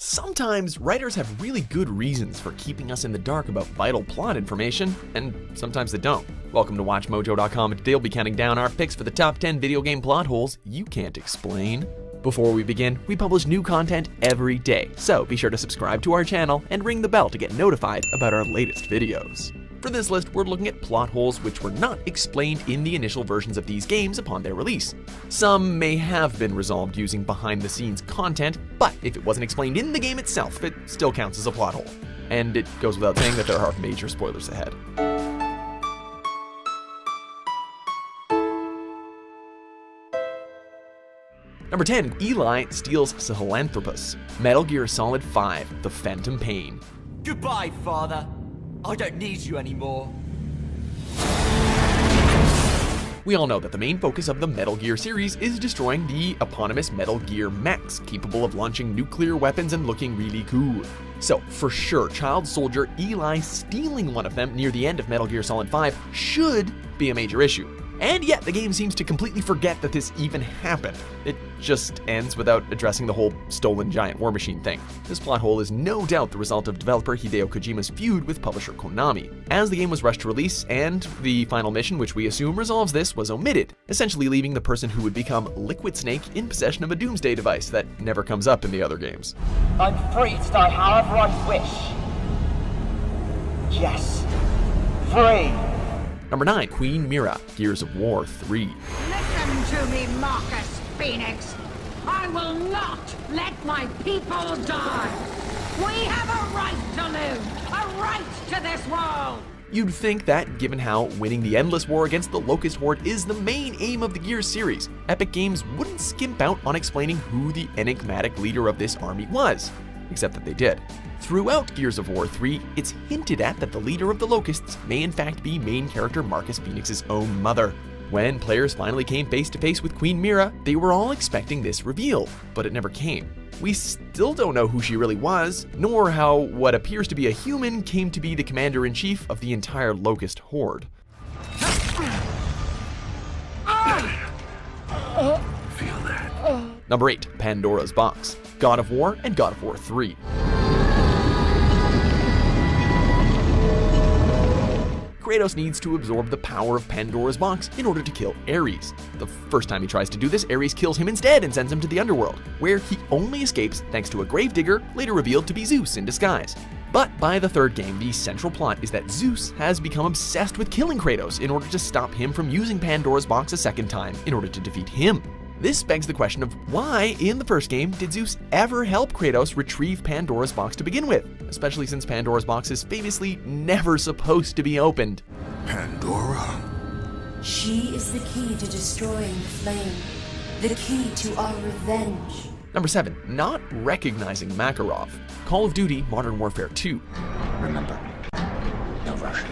Sometimes writers have really good reasons for keeping us in the dark about vital plot information, and sometimes they don't. Welcome to WatchMojo.com, and today we'll be counting down our picks for the top 10 video game plot holes you can't explain. Before we begin, we publish new content every day, so be sure to subscribe to our channel and ring the bell to get notified about our latest videos. For this list, we're looking at plot holes which were not explained in the initial versions of these games upon their release. Some may have been resolved using behind-the-scenes content, but if it wasn't explained in the game itself, it still counts as a plot hole. And it goes without saying that there are major spoilers ahead. Number 10, Eli steals Sahelanthropus. Metal Gear Solid 5, The Phantom Pain. Goodbye, Father. I don't need you anymore. We all know that the main focus of the Metal Gear series is destroying the eponymous Metal Gear mechs, capable of launching nuclear weapons and looking really cool. So, for sure, child soldier Eli stealing one of them near the end of Metal Gear Solid 5 should be a major issue. And yet, the game seems to completely forget that this even happened. It just ends without addressing the whole stolen giant war machine thing. This plot hole is no doubt the result of developer Hideo Kojima's feud with publisher Konami, as the game was rushed to release and the final mission, which we assume resolves this, was omitted, essentially leaving the person who would become Liquid Snake in possession of a doomsday device that never comes up in the other games. I'm free to die however I wish. Yes, free. Number 9, Queen Mira, Gears of War 3. Listen to me, Marcus Phoenix. I will not let my people die. We have a right to live, a right to this world. You'd think that, given how winning the endless war against the Locust Horde is the main aim of the Gears series, Epic Games wouldn't skimp out on explaining who the enigmatic leader of this army was. Except that they did. Throughout Gears of War 3, it's hinted at that the leader of the Locusts may in fact be main character Marcus Phoenix's own mother. When players finally came face to face with Queen Mira, they were all expecting this reveal, but it never came. We still don't know who she really was, nor how what appears to be a human came to be the commander-in-chief of the entire Locust Horde. Feel that. Number 8, Pandora's Box, God of War and God of War 3. Kratos needs to absorb the power of Pandora's Box in order to kill Ares. The first time he tries to do this, Ares kills him instead and sends him to the underworld, where he only escapes thanks to a gravedigger later revealed to be Zeus in disguise. But by the third game, the central plot is that Zeus has become obsessed with killing Kratos in order to stop him from using Pandora's Box a second time in order to defeat him. This begs the question of why, in the first game, did Zeus ever help Kratos retrieve Pandora's Box to begin with, especially since Pandora's Box is famously never supposed to be opened. Pandora? She is the key to destroying the flame, the key to our revenge. Number 7, not recognizing Makarov, Call of Duty Modern Warfare 2. Remember, no rushing.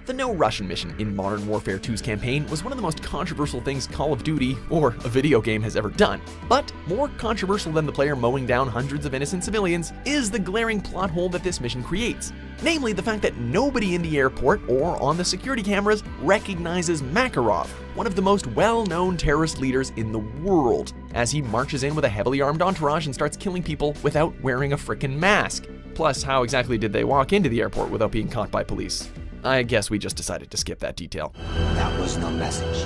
The No Russian mission in Modern Warfare 2's campaign was one of the most controversial things Call of Duty, or a video game, has ever done. But more controversial than the player mowing down hundreds of innocent civilians is the glaring plot hole that this mission creates. Namely, the fact that nobody in the airport or on the security cameras recognizes Makarov, one of the most well-known terrorist leaders in the world, as he marches in with a heavily armed entourage and starts killing people without wearing a frickin' mask. Plus, how exactly did they walk into the airport without being caught by police? I guess we just decided to skip that detail. That was no message.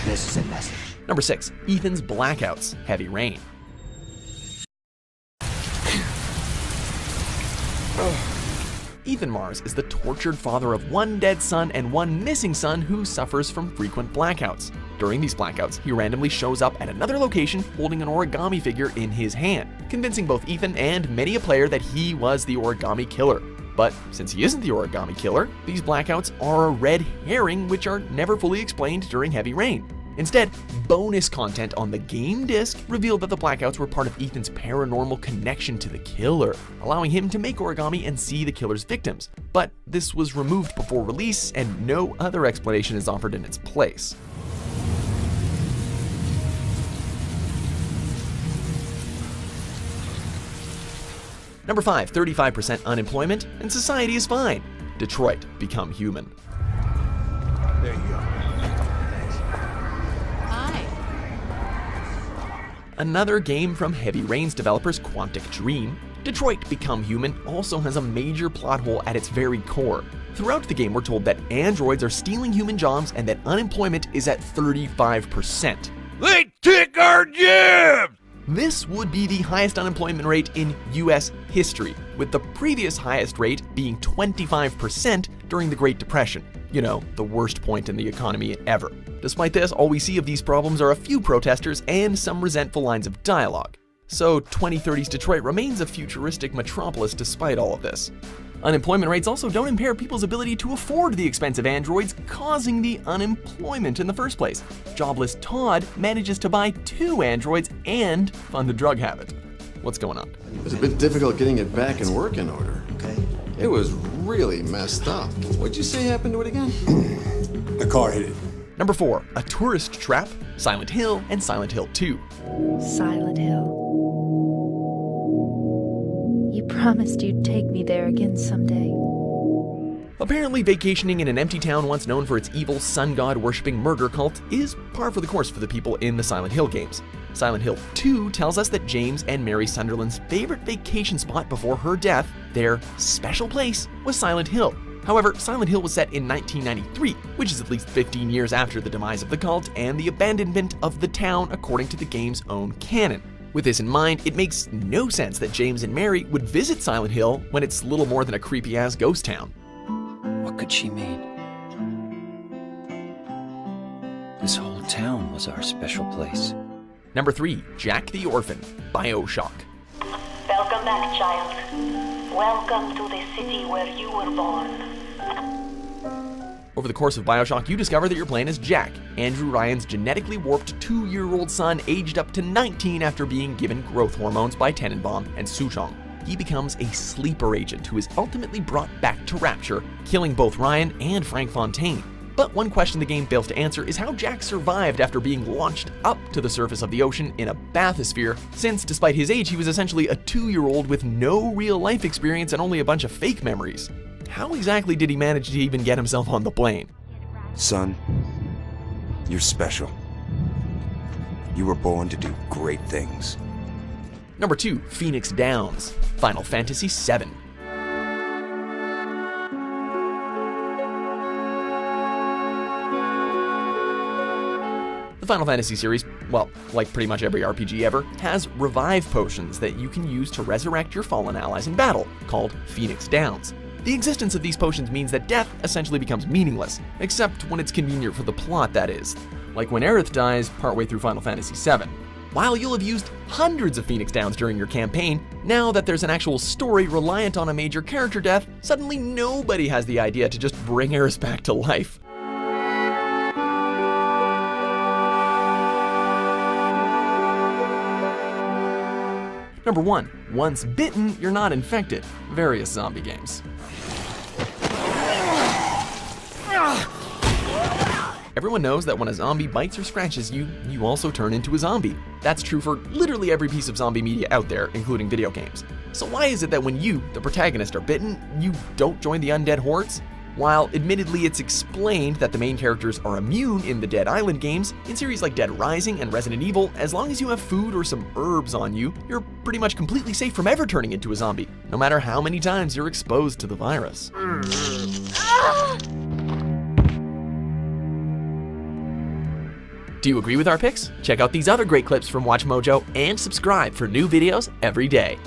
This is a message. Number 6, Ethan's Blackouts, Heavy Rain. Ethan Mars is the tortured father of one dead son and one missing son who suffers from frequent blackouts. During these blackouts, he randomly shows up at another location holding an origami figure in his hand, convincing both Ethan and many a player that he was the origami killer. But since he isn't the origami killer, these blackouts are a red herring which are never fully explained during Heavy Rain. Instead, bonus content on the game disc revealed that the blackouts were part of Ethan's paranormal connection to the killer, allowing him to make origami and see the killer's victims. But this was removed before release, and no other explanation is offered in its place. Number 5, 35% unemployment, and society is fine. Detroit, Become Human. There you go. Hi. another game from Heavy Rain's developers Quantic Dream, Detroit Become Human also has a major plot hole at its very core. Throughout the game, we're told that androids are stealing human jobs and that unemployment is at 35%. They take our jobs! This would be the highest unemployment rate in US history, with the previous highest rate being 25% during the Great Depression. You know, the worst point in the economy ever. Despite this, all we see of these problems are a few protesters and some resentful lines of dialogue. So 2030's Detroit remains a futuristic metropolis despite all of this. Unemployment rates also don't impair people's ability to afford the expensive androids, causing the unemployment in the first place. Jobless Todd manages to buy 2 androids and fund the drug habit. What's going on? It was a bit difficult getting it back in working order. Okay. It was really messed up. What'd you say happened to it again? The car hit it. Number 4, A Tourist Trap, Silent Hill, and Silent Hill 2. Silent Hill. You promised you'd take me there again someday. Apparently, vacationing in an empty town once known for its evil sun god worshipping murder cult is par for the course for the people in the Silent Hill games. Silent Hill 2 tells us that James and Mary Sunderland's favorite vacation spot before her death, their special place, was Silent Hill. However, Silent Hill was set in 1993, which is at least 15 years after the demise of the cult and the abandonment of the town according to the game's own canon. With this in mind, it makes no sense that James and Mary would visit Silent Hill when it's little more than a creepy-ass ghost town. What could she mean? This whole town was our special place. Number 3, Jack the Orphan, BioShock. Welcome back, child. Welcome to the city where you were born. Over the course of BioShock, you discover that you're playing as Jack, Andrew Ryan's genetically warped 2-year-old son aged up to 19 after being given growth hormones by Tenenbaum and Suchong. He becomes a sleeper agent who is ultimately brought back to Rapture, killing both Ryan and Frank Fontaine. But one question the game fails to answer is how Jack survived after being launched up to the surface of the ocean in a bathysphere, since despite his age, he was essentially a 2-year-old with no real life experience and only a bunch of fake memories. How exactly did he manage to even get himself on the plane? Son, you're special. You were born to do great things. Number 2, Phoenix Downs, Final Fantasy VII. The Final Fantasy series, well, like pretty much every RPG ever, has revive potions that you can use to resurrect your fallen allies in battle, called Phoenix Downs. The existence of these potions means that death essentially becomes meaningless, except when it's convenient for the plot, that is. Like when Aerith dies partway through Final Fantasy VII. While you'll have used hundreds of Phoenix Downs during your campaign, now that there's an actual story reliant on a major character death, suddenly nobody has the idea to just bring Aerith back to life. Number 1, once bitten, you're not infected. Various zombie games. Everyone knows that when a zombie bites or scratches you, you also turn into a zombie. That's true for literally every piece of zombie media out there, including video games. So why is it that when you, the protagonist, are bitten, you don't join the undead hordes? While admittedly it's explained that the main characters are immune in the Dead Island games, in series like Dead Rising and Resident Evil, as long as you have food or some herbs on you, you're pretty much completely safe from ever turning into a zombie, no matter how many times you're exposed to the virus. Do you agree with our picks? Check out these other great clips from WatchMojo and subscribe for new videos every day.